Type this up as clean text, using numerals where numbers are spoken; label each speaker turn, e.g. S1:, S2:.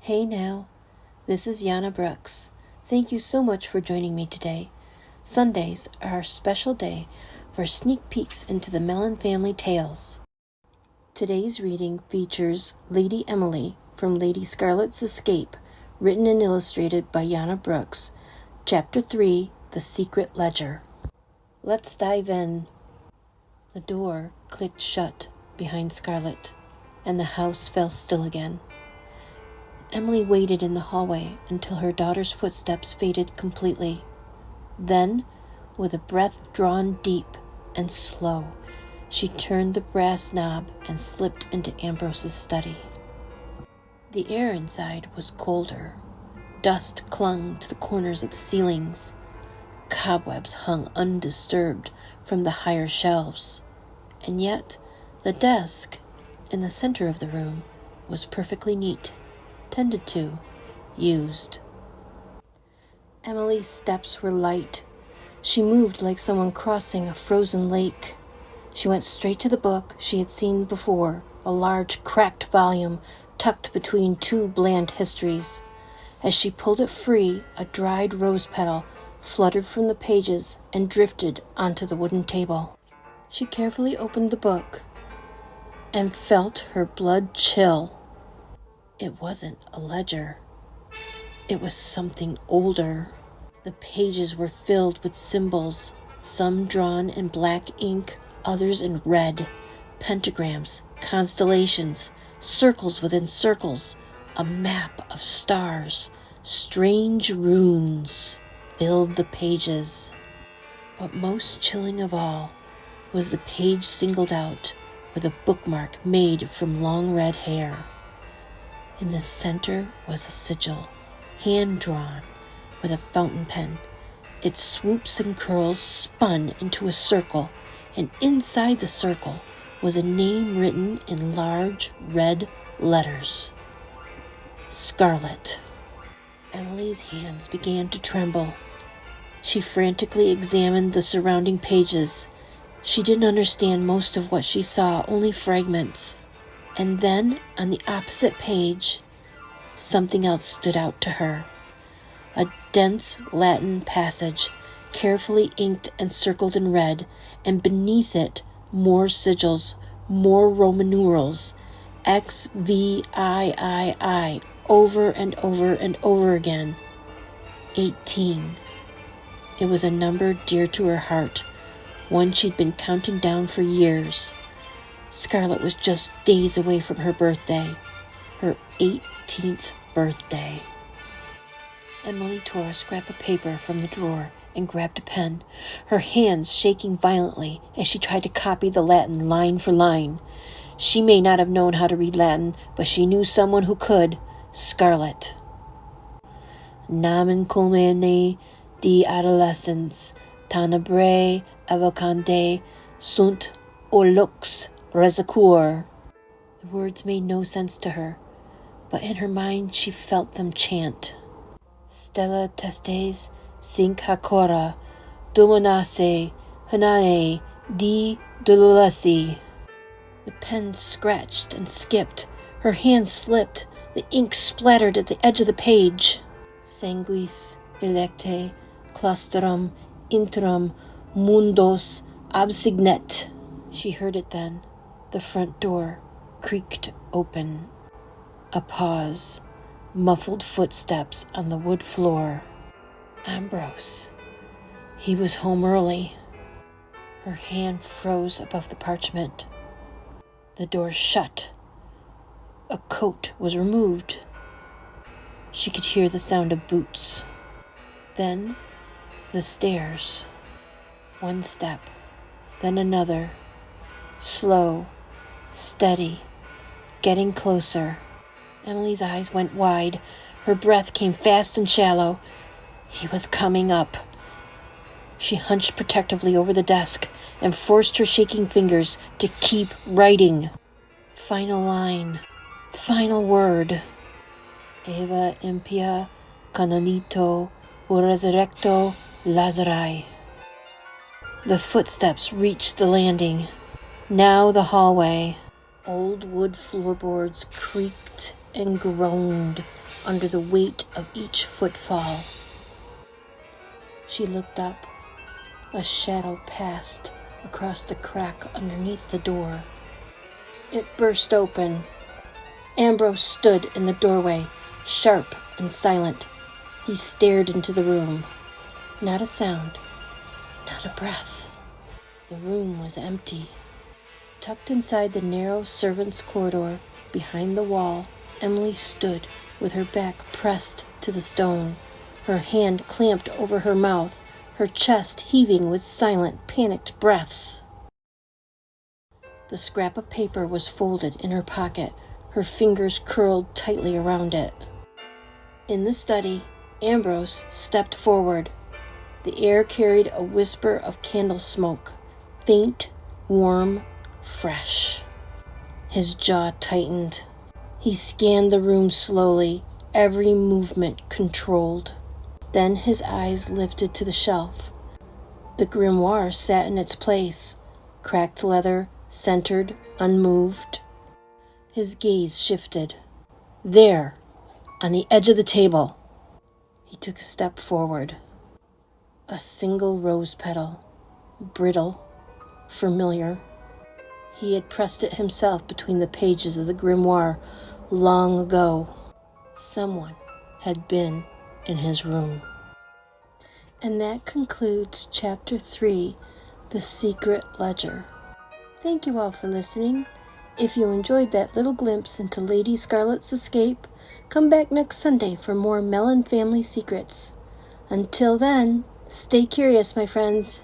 S1: Hey now, this is Yana Brooks. Thank you so much for joining me today. Sundays are our special day for sneak peeks into the Mellon family tales. Today's reading features Lady Emily from Lady Scarlet's Escape, written and illustrated by Yana Brooks, Chapter 3, The Secret Ledger. Let's dive in. The door clicked shut behind Scarlet, and the house fell still again. Emily waited in the hallway until her daughter's footsteps faded completely. Then, with a breath drawn deep and slow, she turned the brass knob and slipped into Ambrose's study. The air inside was colder. Dust clung to the corners of the ceilings. Cobwebs hung undisturbed from the higher shelves. And yet, the desk in the center of the room was perfectly neat, tended to, used. Emily's steps were light. She moved like someone crossing a frozen lake. She went straight to the book she had seen before, a large, cracked volume tucked between two bland histories. As she pulled it free, a dried rose petal fluttered from the pages and drifted onto the wooden table. She carefully opened the book and felt her blood chill. It wasn't a ledger. It was something older. The pages were filled with symbols, some drawn in black ink, others in red. Pentagrams, constellations, circles within circles, a map of stars, strange runes filled the pages. But most chilling of all was the page singled out with a bookmark made from long red hair. In the center was a sigil, hand-drawn with a fountain pen. Its swoops and curls spun into a circle, and inside the circle was a name written in large red letters. Scarlet. Emily's hands began to tremble. She frantically examined the surrounding pages. She didn't understand most of what she saw, only fragments. And then, on the opposite page, something else stood out to her. A dense Latin passage, carefully inked and circled in red, and beneath it, more sigils, more Roman numerals, XVIII, over and over and over again. 18. It was a number dear to her heart, one she'd been counting down for years. Scarlet was just days away from her birthday, her 18th birthday. Emily tore a scrap of paper from the drawer and grabbed a pen, her hands shaking violently as she tried to copy the Latin line for line. She may not have known how to read Latin, but she knew someone who could. Scarlet. Namen culmine di adolescens, tenebrae evocande sunt olux resecur. The words made no sense to her, but in her mind she felt them chant. Stella testes sinc hacora, dominasse, hanane, di dolulesi. The pen scratched and skipped. Her hand slipped. The ink splattered at the edge of the page. Sanguis electe claustrum interum mundos absignet. She heard it then. The front door creaked open. A pause. Muffled footsteps on the wood floor. Ambrose. He was home early. Her hand froze above the parchment. The door shut. A coat was removed. She could hear the sound of boots. Then the stairs. One step, then another. Slow, steady, getting closer. Emily's eyes went wide. Her breath came fast and shallow. He was coming up. She hunched protectively over the desk and forced her shaking fingers to keep writing. Final line. Final word. Eva impia canonito resurrecto Lazari. The footsteps reached the landing. Now the hallway. Old wood floorboards creaked and groaned under the weight of each footfall. She looked up. A shadow passed across the crack underneath the door. It burst open. Ambrose stood in the doorway, sharp and silent. He stared into the room. Not a sound, not a breath. The room was empty. Tucked inside the narrow servants' corridor, behind the wall, Emily stood with her back pressed to the stone, her hand clamped over her mouth, her chest heaving with silent, panicked breaths. The scrap of paper was folded in her pocket, her fingers curled tightly around it. In the study, Ambrose stepped forward. The air carried a whisper of candle smoke, faint, warm, fresh. His jaw tightened. He scanned the room slowly, every movement controlled. Then his eyes lifted to the shelf. The grimoire sat in its place, cracked leather, centered, unmoved. His gaze shifted. There, on the edge of the table. He took a step forward. A single rose petal, brittle, familiar. He had pressed it himself between the pages of the grimoire long ago. Someone had been in his room. And that concludes Chapter 3, The Secret Ledger. Thank you all for listening. If you enjoyed that little glimpse into Lady Scarlet's escape, come back next Sunday for more Mellon family secrets. Until then, stay curious, my friends.